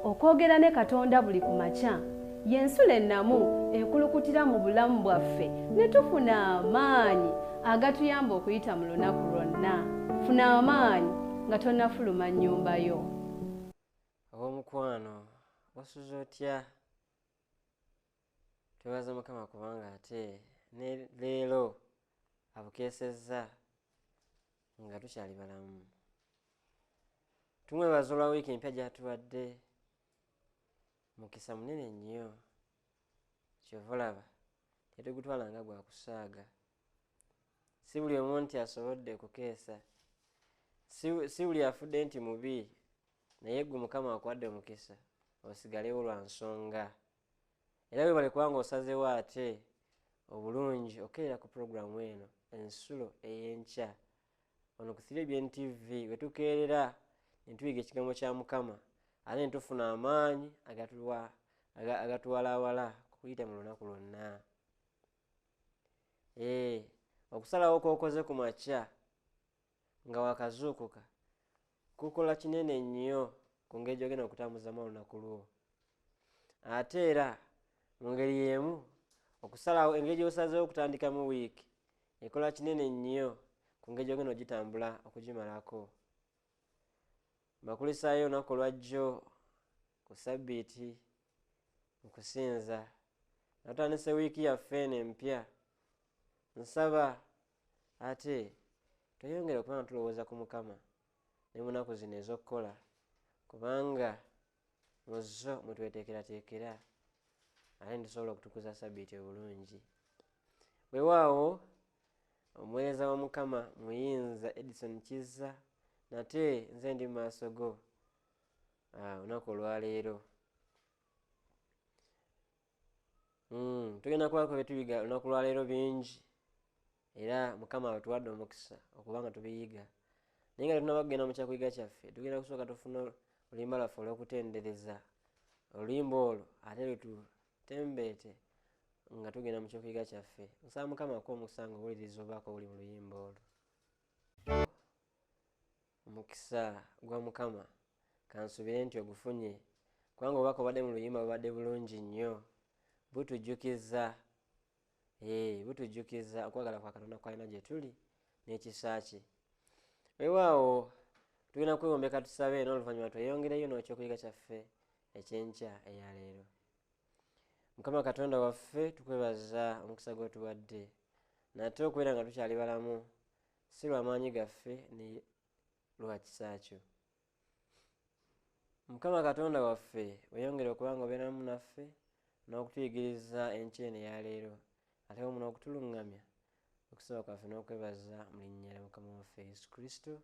okwogera ne Katonda buli ku makya y'ensula ennamu ekulukutira mu bulamu bwaffe ne tufuna amaanyi agatuyamba okuyita mu lunaku lwonna. Funa amaanyi nga tonnafuluma nnyumba yo. Omukwano wasuze otya? Twebaza Mukama kubanga ate ne leero abukeesezza nga tukyali balamu. Tumwebaza olwa wiiki empya gy'atuwadde. Mukisa munene nnyo. Kyova olaba tetugutwala nga gwa kusaaga. Si buli omu nti asobodde kukeesa, si buli afudde nti mubi, naye ggwe Mukama akuwadde omukisa osigalewo lwa nsonga. Era weebale kubanga osazeewo ate obulungi okeera ku pulogulaamu eno ensulo ey'enkya ono ku 3BN TV we tukeerera ne tuyiga ekigambo kya Mukama ate ne tufuna amaanyi agatuwalawala kuyita mu lunaku lwonna. Okusalawo kw'okoze ku makya nga wakazuukuka kukola kinene nnyo ku ngeri gy'ogenda okutambuzamu olunaku lwo. Ate era mu ngeri y'emu okusalawo engeri gy'osazeewo okutandikamu wiiki ekola kinene nnyo ku ngeri gy'ogenda ogitambula okugimalako. Mbakulisaayo olunaku olwajjo ku Ssabbiiti mu kusinza natandise wiiki yaffe eno empya. Nsaba ate tweyongere okuba nga tulowooza ku Mukama ne mu nnaku zino ez'okukola kubanga mu zo mwe tweteekerateekera ate ntusobola okutukuza Ssabbiiti obulungi. Weewaawo omuweereza wa Mukama Muyinza Edison Kizza nate nze ndi mu maaso go olunaku olwaleero. Tugenda kubako byetuyiga olunaku lwaleero bingi era Mukama atuwadde omukisa okuba nga tubiyiga. Naye nga tunaba kugenda mu kyakuyiga kyaffe tugenda kusooka tufuna oluyimba lwaffe olw'okutendereza. Oluyimba olwo ate lututembeete nga tugenda mu kyakuyiga kyaffe. Nsaba Mukama akuwa omukisa nga owuliriza obaako buli mu luyimba olwo. Omukisa gwa Mukama kansuubire nti ogufunye kubanga obubaka obadde mu luyimba bubadde bulungi nnyo. Butujjukiza okwagala kwa Katonda kw'alina gye tuli n'ekisa kye. Weewaawo tugenda kwewombeka tusabe n'oluvannyuma tweyongereyo n'ekyokuyiga kyaffe ekyenkya eya leero. Mukama Katonda waffe tukwebaza omukisa gw'otuwadde nate okubeera nga tukyali balamu si lwa maanyi gaffe ne lwa kisa kyo. Mukama Katonda waffe weyongere okuba nga obeeramu naffe n'okutuyigiriza enkya eno eya leero ate wamu n'okutuluŋŋamya okusaba kwaffe n'okwebaza mu linnya lya Mukama waffe Yesu Kristo.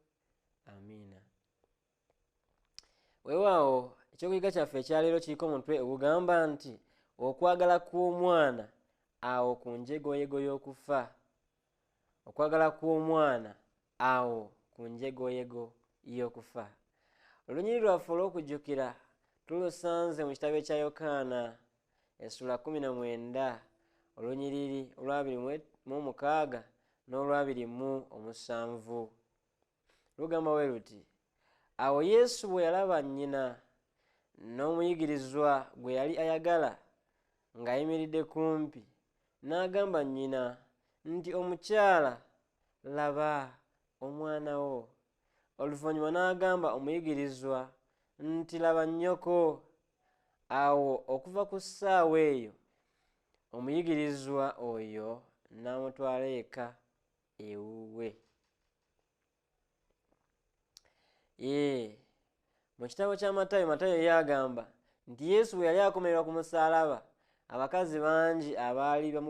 Amiina. Weewaawo ekyokuyiga kyaffe ekyaleero kiriko omutwe ogugamba nti okwagala kw'omwana awo ku njegoyego y'okufa. Okwagala kw'omwana awo ku njegoyego y'okufa. Olunyiri lwaffe olw'okujjukira tulusanze mu kitabo ekya Yokaana essula 19 olunyiriri olwa 26 n'olwa 27. Lugamba bwe luti, awo Yesu bwe yalaba nnyina n'omuyigirizwa gwe yali ayagala ng'ayimiridde kumpi, n'agamba nnyina nti, omukyala, laba omwana wo. Oluvannyuma n'agamba omuyigirizwa nti, laba nnyoko. Awo okuva ku ssaawa eyo omuyigirizwa oyo n'amutwala eka ewuwe. Mu kitabo kya Matayo yagamba nti Yesu bwe yali akomererwa ku musaalaba abakazi bangi abaalinga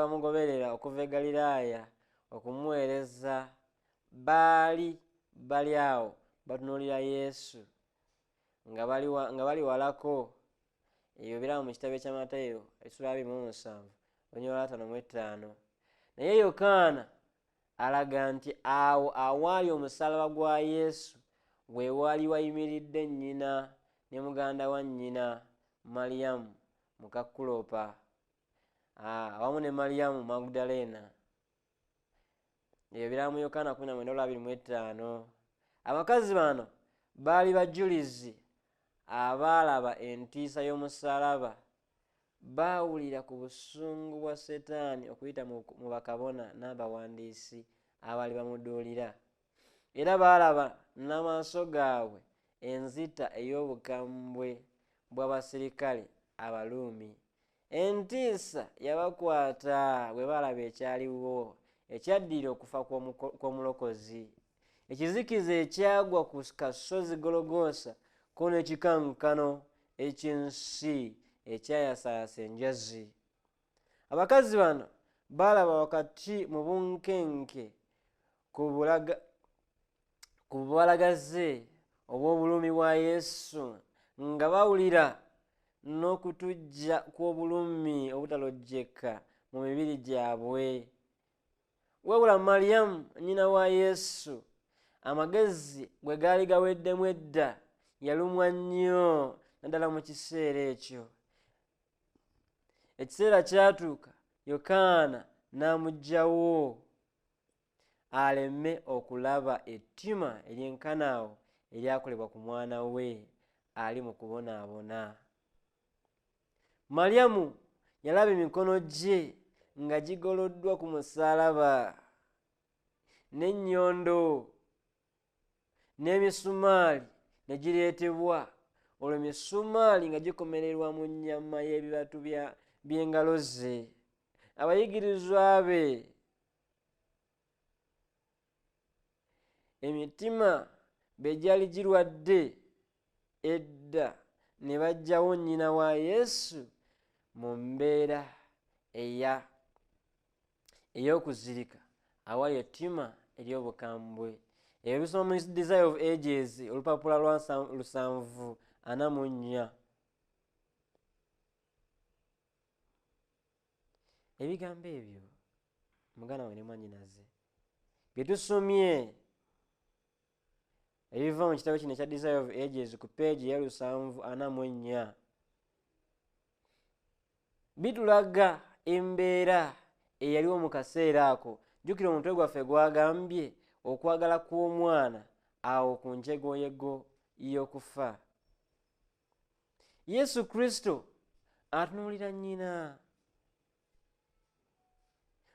bamugoberera okuva e Ggaliraaya okumuweereza baali awo batunuulira Yesu nga bali walako. Ebyo biraba mu kitabo kya Matayo essula 27 olunyiriri lwa 55. Naye Yokaana alaga nti awo awaali omusaalaba gwa Yesu we waali wayimiridde nnyina ne muganda wa nnyina Maliyamu muka Kulopa awamu ne Maliyamu Magudaleena. Ebyo biraba mu Yokaana 19:25. Abakazi bano baali bajulizi abaalaba entiisa y'omusaalaba baawulira ku busungu bwa Setaani okuyita mu bakabona n'abawandiisi abaali bamuduulira, era baalaba n'amaaso gaabwe enzita ey'obukambwe bw'abaserikale Abaruumi. Entiisa yabakwata bwe baalaba ekyaliwo ekyaddira okufa kw'omulokozi. Ekizikiza ekyagwa ku kasozi Gologoosa ko n'ekikankano eky'ensi ekyayasaayasa enjazi. Abakazi bano baalaba wakati mu bunkenke ku bubalagaze obw'obulumi bwa Yesu nga bawulira n'okutujja kw'obulumi obutalojjeka mu mibiri gyabwe. Wabula Maliyamu nnyina wa Yesu amagezi bwe gaali gaweddemu edda, yalumwa nnyo naddala mu kiseera ekyo. Ekiseera kyatuuka Yokaana n'amuggyawo aleme okulaba ettima eryenkana awo eryakolebwa ku mwana we ali mu kubonaabona. Maliyamu yalaba emikono gye nga gigoloddwa ku musaalaba, n'ennyondo n'emisumaali ne gireetebwa, olwo emisumaali nga gikomererwa mu nnyama y'ebibatu by'engalo ze. Abayigirizwa be emitima be gyali girwadde edda ne baggyawo nnyina wa Yesu mu mbeera ey'okuzirika awali ettima ery'obukambwe. Ebyo bisoma mu Desire of Ages olupapula lwa 744. Ebigambo ebyo muganda we ne mwannyinaze bye tusomye ebiva mu kitabo kino ekya Desire of Ages ku peegi ya 744 bitulaga embeera eyaliwo mu kaseera ako. Jjukira omutwe gwaffe gwagambye okwagala kw'omwana awo ku njegoyego y'okufa. Yesu Kristo atunuulira nnyina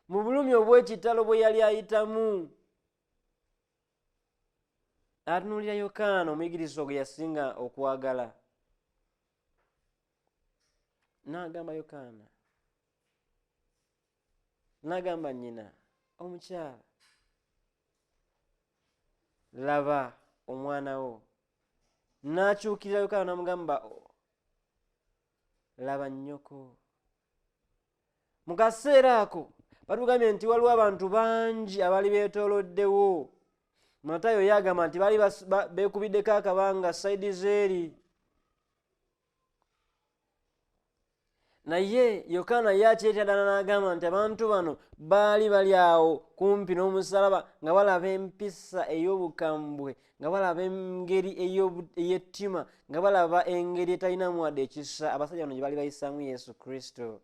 mu bulumi obw'ekitalo bwe yali ayitamu. Atunuulira Yokaana omuyigiriza gwe yasinga okwagala, n'agamba Yokaana, n'agamba nnyina, omukyala, laba omwana wo. N'akyukirira Yokaana n'amugamba, laba nnyoko. Mu kaseera ako batugambye nti waliwo abantu bangi abaali beetooloddewo. Matayo yagamba nti baali beekubiddeko akabanga sayidi z'eri. Naye Yokaana ye akyetya ddala n'agamba nti abantu bano baali bali awo kumpi n'omusaalaba nga balaba empisa ey'obukambwe, nga balaba engeri ey'ettima, nga balaba engeri etalinamu wadde ekisa abasajja bano gye baali bayisaamu Yesu Kristo.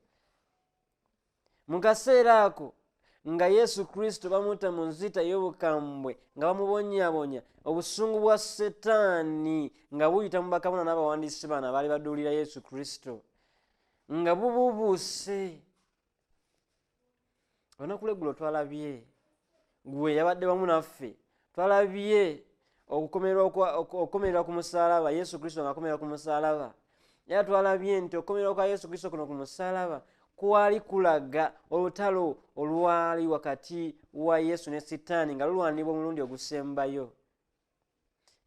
Mu kaseera ako nga Yesu Kristo bamutta mu nzita ey'obukambwe nga bamubonyaabonya, obusungu bwa Setaani nga buyita mu bakabona n'abawandiisi bano abaali baduulira Yesu Kristo nga bubuubuuse. Olunaku lw'eggulo twalabye, gwe yabadde wamu naffe, twalabye okukomererwa ku musaalaba, Yesu Kristo ng'akomerera ku musaalaba. Era twalabye nti okukomererwa kwa Yesu Kristo kuno ku musaalaba kwali kulaga olutalo olwali wakati wa Yesu ne Setaani nga lulwanibwa omulundi ogusembayo.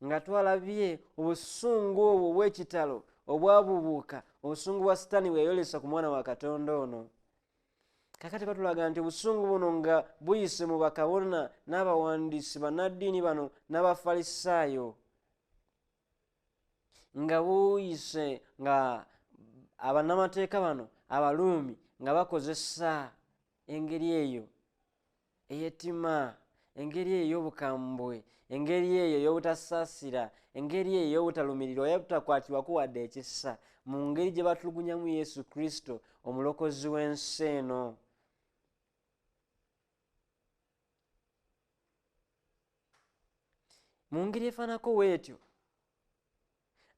Nga twalabye obusungu obwo obw'ekitalo obwabubuuka, obusungu bwa Setaani bwe yayolesa ku mwana wa Katonda ono. Kakati batulaga nti obusungu buno nga buyise mu bakabona n'abawandiisi bannaddiini bano n'abafalisaayo, nga buyise nga abannamateeka bano Abaruumi nga bakozesa engeri eyo ey'ettima, engeri eyo ey'obukambwe, engeri eyo ey'obutasaasira, engeri eyo ey'obutalumirirwa oba butakwatibwako wadde ekisa, mu ngeri gye batulugunyamu Yesu Kristo omulokozi w'ensi eno. Mu ngeri efaanako bw'etyo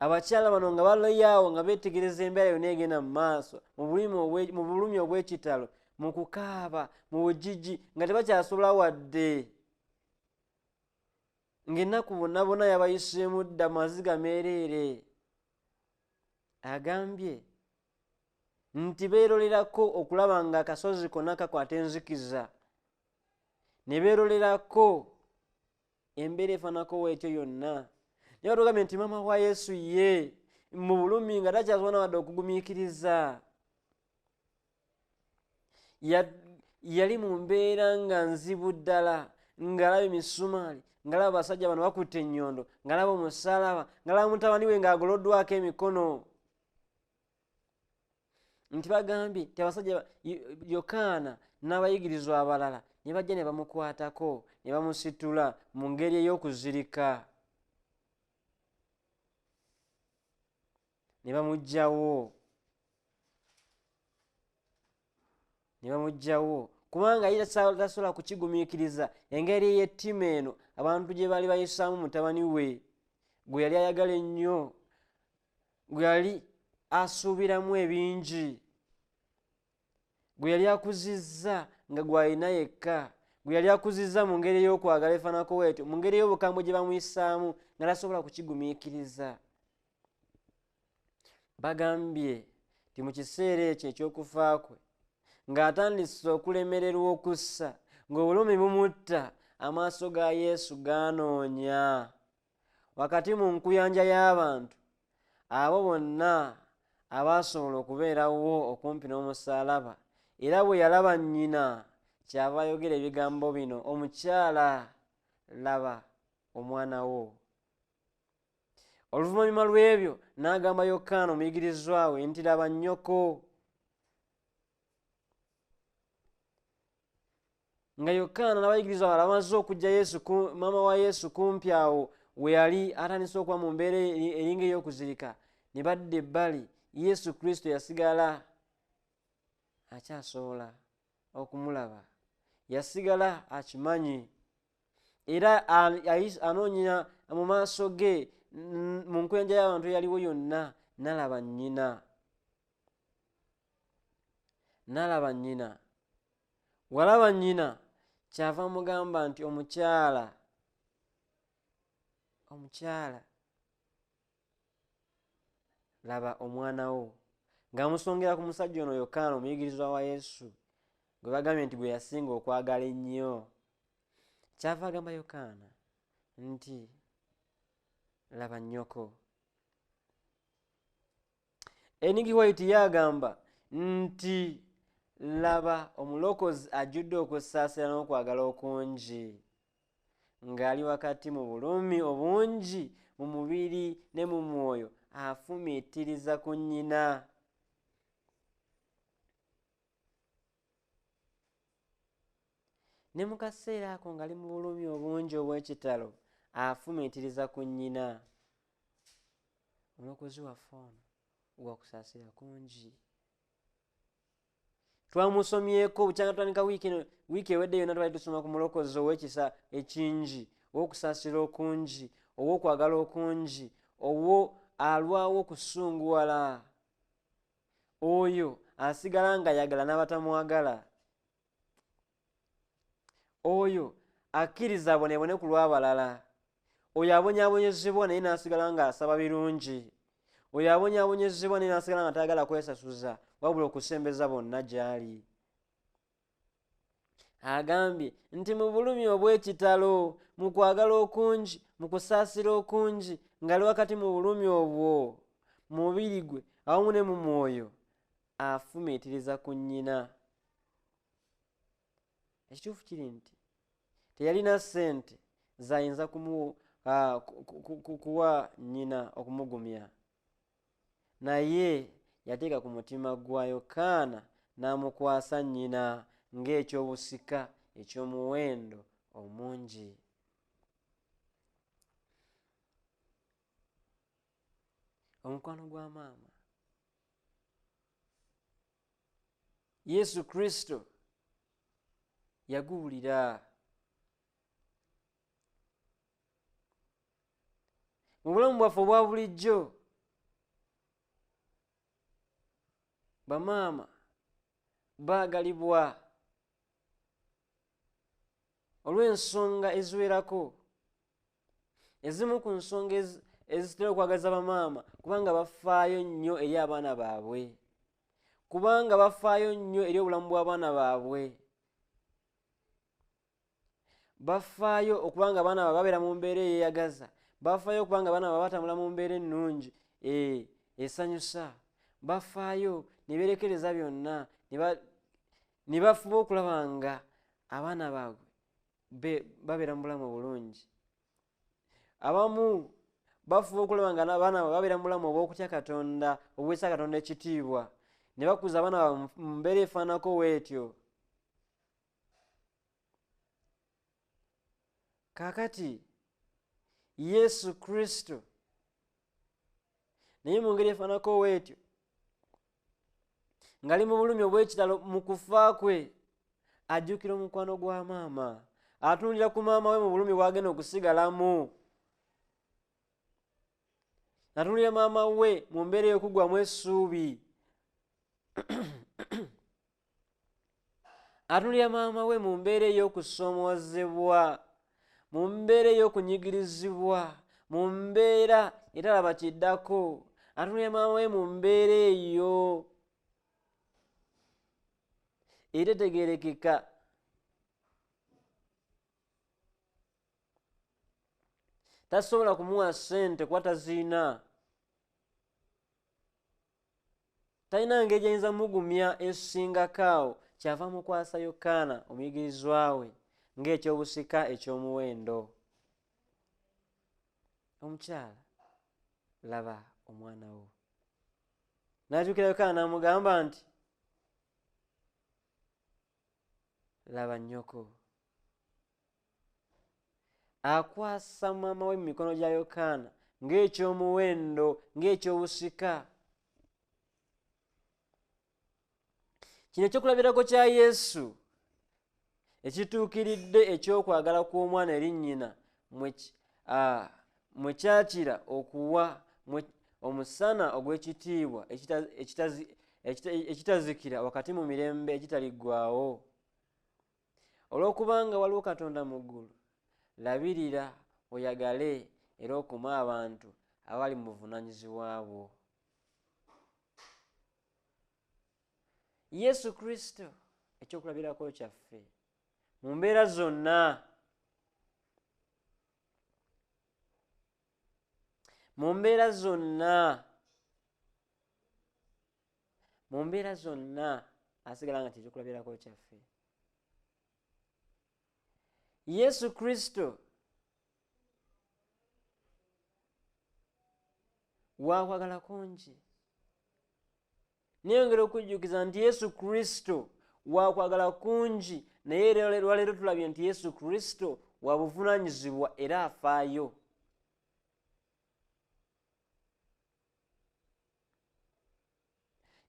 abakyala bano nga baloyaawo nga beetegereza embeera yonna egenda mu maaso mu bulumi obw'ekitalo, mu kukaaba, mu bujiji, nga tebakyasobola wadde ng'ennaku bonna bonna yabayiseemu dda maziga meereere. Agambye nti beerolerako okulaba nga akasozi konna kakwata enzikiza, ne beerolerako embeera efaanako bw'etyo yonna. Naye batugambye nti maama wa Yesu ye mu bulumi nga takyasobola wadde okugumiikiriza. Yali mu mbeera nga nzibu ddala, ng'alaba emisumaali, ng'alaba abasajja bano bakutte ennyondo, ng'alaba omusaalaba, ng'alaba mutabani we ng'agoloddwako emikono. Nti bagambye nti abasajja Yokaana n'abayigirizwa abalala ne bajja ne bamukwatako ne bamusitula mu ngeri ey'okuzirika, ne bamuggyawo kubanga ye tasobola kukigumiikiriza engeri ey'ettima eno abantu gye baali bayisaamu mutabani we gwe yali ayagala ennyo, gwe yali asuubiramu ebingi, gwe yali akuzizza nga gw'alina yekka, gwe yali akuzizza mu ngeri ey'okwagala efaanako bw'etyo, mu ngeri ey'obukambwe gye bamuyisaamu nga tasobola kukigumiikiriza. Bagambye nti mu kiseera ekyo eky'okufa kwe ng'atandise okulemererwa okussa, ng'obulumi bumutta, amaaso ga Yesu gaanoonya wakati mu nkuyanja y'abantu abo bonna abaasobola okubeerawo okumpi n'omusaalaba. Era bwe yalaba nnyina kyava ayogera ebigambo bino, omukyala laba omwana wo. Oluvannyuma lw'ebyo n'agamba Yokaana omuyigirizwa we nti laba nnyoko. Nga Yokaana n'abayigirizwa abalala bamaze okujja maama wa Yesu kumpi awo we yali atandise okuba mu mbeera eringa ey'okuzirika, ne badda ebbali, Yesu Kristo yasigala akyasobola okumulaba, yasigala akimanyi, era anoonya mu maaso ge mu nkuyanja y'abantu eyaliwo yonna, n'alaba nnyina. Walaba nnyina kyava amugamba nti omukyala laba omwana wo, ng'amusongera ku musajja ono Yokaana omuyigirizwa wa Yesu gwe bagambye nti gwe yasinga okwagala ennyo. Kyava agamba Yokaana nti laba nnyoko. Ennigi White yagamba nti laba omulokozi ajjudde okusaasira n'okwagala okungi, ng'ali wakati mu bulumi obungi mu mubiri ne mu mwoyo, afumiitiriza ku nnyina. Ne mu kaseera ako ng'ali mu bulumi obungi obw'ekitalo, afumiitiriza ku nnyina. Omulokozi waffe ono gwakusaasira kungi. Twamusomyeko bukyanga tutandika wiiki ewedde yonna twali tusoma ku mulokozi ow'ekisa ekingi, ow'okusaasira okungi, ow'okwagala okungi, owo alwawo okusunguwala, oyo asigala ng'ayagala n'abatamwagala, oyo akkiriza abonebone ku lw'abalala, oyo abonyaabonyezebwa naye n'asigala ng'asaba birungi, oyo abonyaabonyezebwa naye n'asigala nga tayagala kwesasuza wabula okusembeza bonna gy'ali. Agambye nti mu bulumi obw'ekitalo, mu kwagala okungi, mu kusaasira okungi, ng'ali wakati mu bulumi obwo mu mubiri gwe awamu ne mu mwoyo, afumiitiriza ku nnyina. Ekituufu kiri nti teyalina ssente z'ayinza kuwa nnyina okumugumya, naye yateeka ku mutima gwa Yokaana n'amukwasa nnyina ng'ekyobusika eky'omuwendo omungi. Omukwano gwa maama, Yesu Kristo yaguwulira. Mu bulamu bwaffe obwa bulijjo bamaama baagalibwa olw'ensonga eziwerako. Ezimu ku nsonga ezitera okwagaliza bamaama kubanga bafaayo nnyo eri abaana baabwe, kubanga bafaayo nnyo eri obulamu bw'abaana baabwe, bafaayo okubanga abaana baabwe babeera mu mbeera eyeeyagaza, bafaayo okubanga abaana baabwe batambula mu mbeera ennungi esanyusa, bafaayo ne beerekereza byonna ne bafuba okulaba nga abaana baabwe babeera mu bulamu obulungi. Abamu bafuba okulaba nga abaana baabwe babeera mu bulamu obw'okutya Katonda, obwessa Katonda ekitiibwa, ne bakuza abaana baabwe mu mbeera efaanako bw'etyo. Kaakati Yesu Kristo naye mu ngeri efaanako bw'etyo, ng'ali mu bulumi obw'ekitalo mu kufa kwe, ajjukira omukwano gwa maama, atunuulira ku maama we mu bulumi bw'agenda okusigalamu, atunuulira maama we mu mbeera ey'okugwamu essuubi, atunuulira maama we mu mbeera ey'okusoomoozebwa, mu mbeera ey'okunyigirizibwa, mu mbeera etalaba kiddako, atunuulira maama we mu mbeera eyo etetegeerekeka. Tasobola kumuwa ssente kuba taziina, talina ngeri gy'ayinza mugumya esingako awo, kyava mukwasa Yokaana omuyigirizwa we ng'ekyobusika eky'omuwendo. Omukyala, laba omwana wo. N'ajjukira Yokaana n'amugamba nti, laba nnyoko. Akwasa maama we mu mikono gya Yokaana ng'ekyomuwendo, ng'ekyobusika. Kino ekyokulabirako kya Yesu ekituukiridde ekyokwagala kw'omwana eri nnyina mwe kyakira okuwa omusana ogw'ekitiibwa ekitazikira wakati mu mirembe egitaliggwaawo. Olw'okubanga waliwo Katonda mu ggulu, labirira oyagale era okume abantu abali mu buvunaanyizibwa bwo. Yesu Kristo ekyokulabirako kyaffe mu mbeera zonna, mu mbeera zonna, mu mbeera zonna asigala nga kyekyokulabirako kyaffe. Yesu Kristo waakwagala kungi. Niyongera okujjukiza nti Yesu Kristo waakwagala kungi, naye lwaleero tulabye nti Yesu Kristo wa buvunaanyizibwa era afaayo.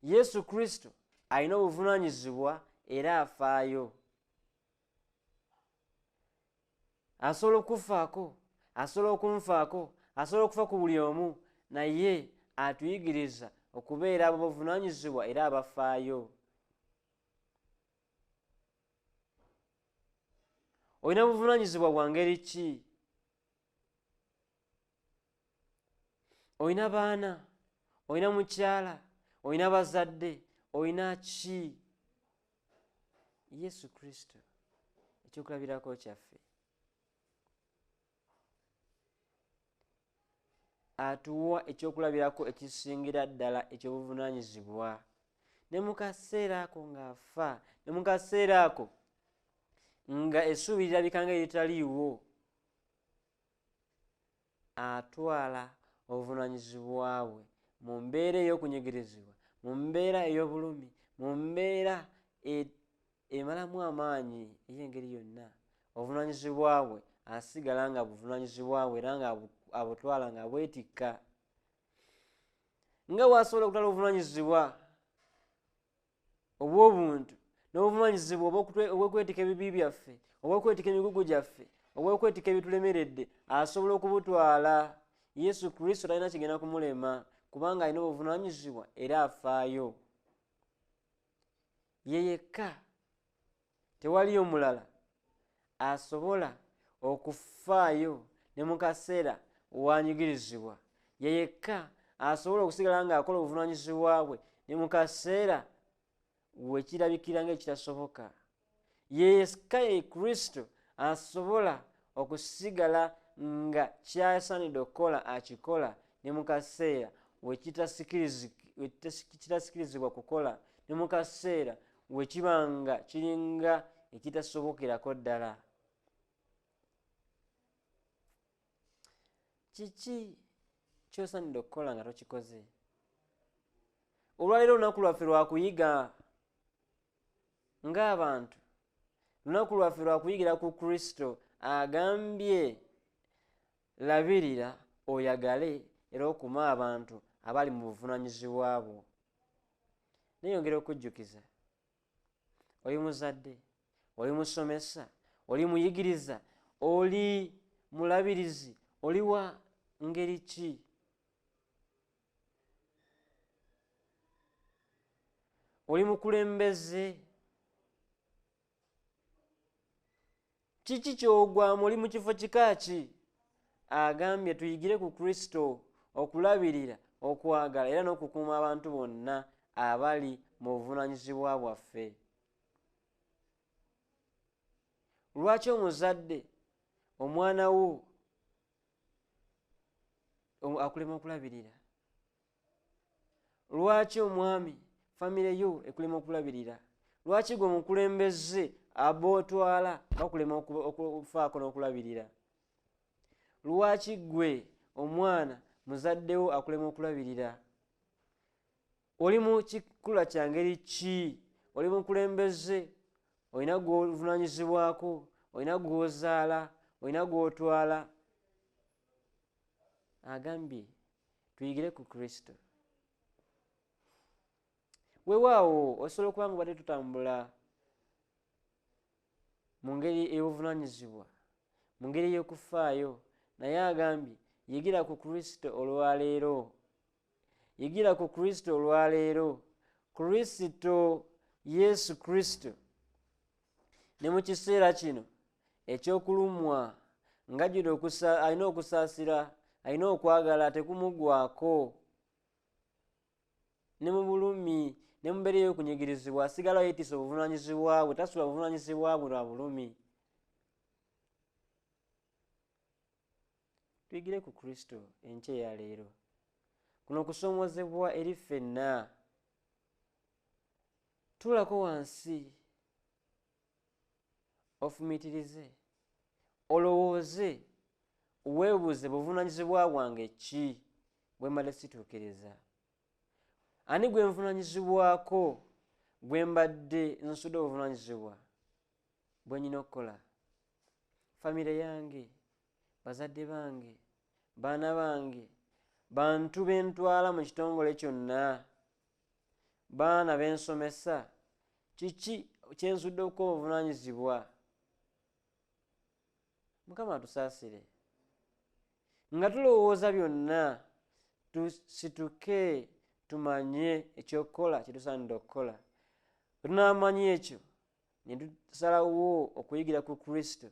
Yesu Kristo alina obuvunaanyizibwa era afaayo. Asobola okufaako, asobola okunfaako, asobola okufa ku buli omu, naye atuyigiriza okubeera abo buvunaanyizibwa era abafaayo. Olina buvunaanyizibwa bwa ngeri ki? Olina baana, olina mukyala, olina bazadde, olina ki? Yesu Kristo ekyokulabirako kyaffe. Atuwa ekyokulabirako ekisingira ddala eky'obuvunaanyizibwa. Ne mu kaseera ako ng'afa, ne mu kaseera ako nga essuubi lirabika nga eritaliiwo, atwala obuvunaanyizibwa bwe mu mbeera ey'okunyigirizibwa, mu mbeera ey'obulumi, mu mbeera emalamu amaanyi ey'engeri yonna. Obuvunaanyizibwa bwe asigala nga buvunaanyizibwa bwe era nga abutwala nga bwetikka. Nga bw'asobola okutwala obuvunaanyizibwa obw'obuntu n'obuvunaanyizibwa obw'okwetika ebibi byaffe, obw'okwetika emigugu gyaffe, obw'okwetika ebitulemeredde, asobola okubutwala. Yesu Kristo talina kigenda kumulema kubanga alina obuvunaanyizibwa era afaayo. ye yekka, tewaliyo mulala asobola okufaayo ne mu kaseera wanyigirizibwa. Ye yekka asobola okusigala ng'akola obuvunaanyizibwa bwe ne mu kaseera we kirabikira ng'ekitasoboka. Ye yekka ye Kristo asobola okusigala nga kyasaanidde okukola akikola ne mu kaseera we kitasikirizibwa kukola ne mu kaseera we kiba nga kiringa ekitasobokerako ddala. Kiki ky'osaanidde okukola nga tokikoze? Olwaleero olunaku lwaffe lwa kuyiga ng'abantu, lunaku lwaffe lwa kuyigira ku Kristo agambye labirira oyagale era okume abantu abali mu buvunaanyizibwa bwo. Neyongera okujjukiza, oli muzadde, oli musomesa, oli muyigiriza, oli mulabirizi, oli wa ngeri ki? Oli mukulembeze? Kiki ky'ogwamu? Oli mu kifo kika ki? Agambye tuyigire ku Kristo okulabirira, okwagala era n'okukuuma abantu bonna abali mu buvunaanyizibwa bwaffe. Lwaki omuzadde omwana wo akulema okulabirira? Lwaki omwami famire yo ekulema okulabirira? Lwaki gwe omukulembeze abootwala bakulema okufaako n'okulabirira? Lwaki gwe omwana muzaddewo akulema okulabirira? Oli mu kikula kya ngeri ki? Oli mukulembeze, olina gw'ovunaanyizibwako, olina gw'ozaala, olina gw'otwala. Agambye tuyigire ku Kristo. Weewaawo osobola okuba nga obadde tutambula mu ngeri ey'obuvunaanyizibwa, mu ngeri y'okufaayo, naye agambye yigira ku Kristo olwaleero. Yigira ku Kristo olwaleero. Kristo, Yesu Kristo, ne mu kiseera kino eky'okulumwa ng'ajjudde alina okusaasira, alina okwagala tekumugwako. Ne mu bulumi ne mu mbeera ey'okunyigirizibwa asigalawo yeetiisa obuvunaanyizibwa bwe, tasula buvunaanyizibwa bwe lwa bulumi. Tuyigire ku Kristo enkya eya leero. Kuno kusoomoozebwa eri ffenna. Tuulako wansi ofumiitirize, olowooze, weebuuze buvunaanyizibwa bwange ki bwe mbadde situukiriza? Ani gwe nvunaanyizibwako bwe mbadde nsudde obuvunaanyizibwa bwe nnina okukola? Famire yange, bazadde bange, baana bange, bantu be ntwala mu kitongole kyonna, baana be nsomesa, kiki kye nsudde okukola obuvunaanyizibwa? Mukama atusaasire. Nga tulowooza byonna, tusituke tumanye ekyokukola kye tusaanidde okukola. Bwe tunaamanyi ekyo ne tusalawo okuyigira ku Kristo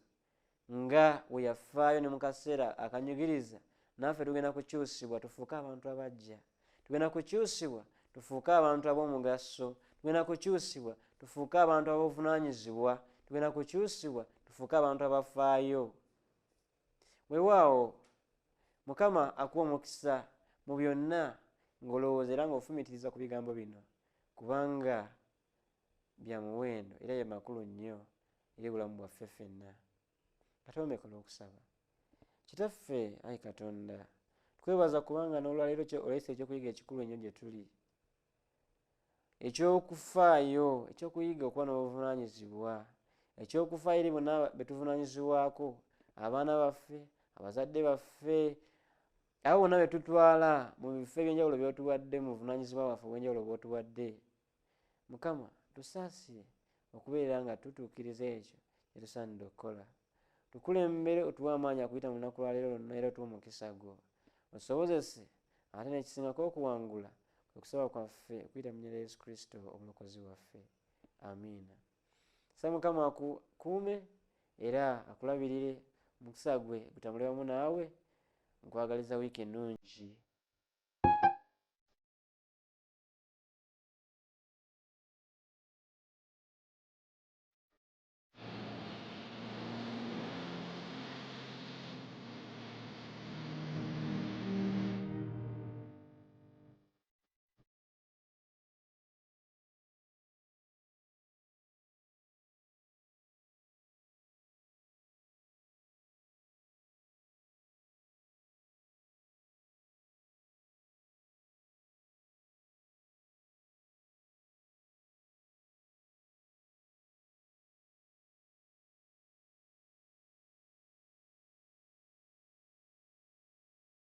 nga bwe yafaayo ne mu kaseera akanyigiriza, naffe tugenda kukyusibwa tufuuke abantu abajja. Tugenda kukyusibwa tufuuke abantu ab'omugaso. Tugenda kukyusibwa tufuuke abantu ab'obuvunaanyizibwa. Tugenda kukyusibwa tufuuke abantu abafaayo. Weewaawo Mukama akuwa omukisa mu byonna ng'olowooza era ng'ofumiitiriza ku bigambo bino, kubanga bya muwendo era bya makulu nnyo eri obulamu bwaffe ffenna. Katuwombeeko n'okusaba. Kitaffe, Ayi Katonda, twebaza kubanga n'olwaleero olese ekyokuyiga ekikulu ennyo gye tuli, eky'okufaayo, ekyokuyiga okuba n'obuvunaanyizibwa, eky'okufaayo eri bonna be tuvunaanyizibwako, abaana baffe, abazadde baffe, abo bonna be tutwala mu bifo eby'enjawulo by'otuwadde, mu buvunaanyizibwa bwaffe obw'enjawulo bw'otuwadde. Mukama, tusaasire okubeera nga tutuukiriza ekyo kye tusaanidde okukola. Tukulembere, otuwe amaanyi akuyita mu lunaku lwa leero lwonna, era otuwe omukisa gwo. Osobozese ate n'ekisingako okuwangula kwe kusaba kwaffe okuyita mu nnyina Yesu Kristo omulokozi waffe. amiina. Sa Mukama akuume era akulabirire, omukisa gwe gutambule wamu naawe. Nkwagaliza wiiki ennungi.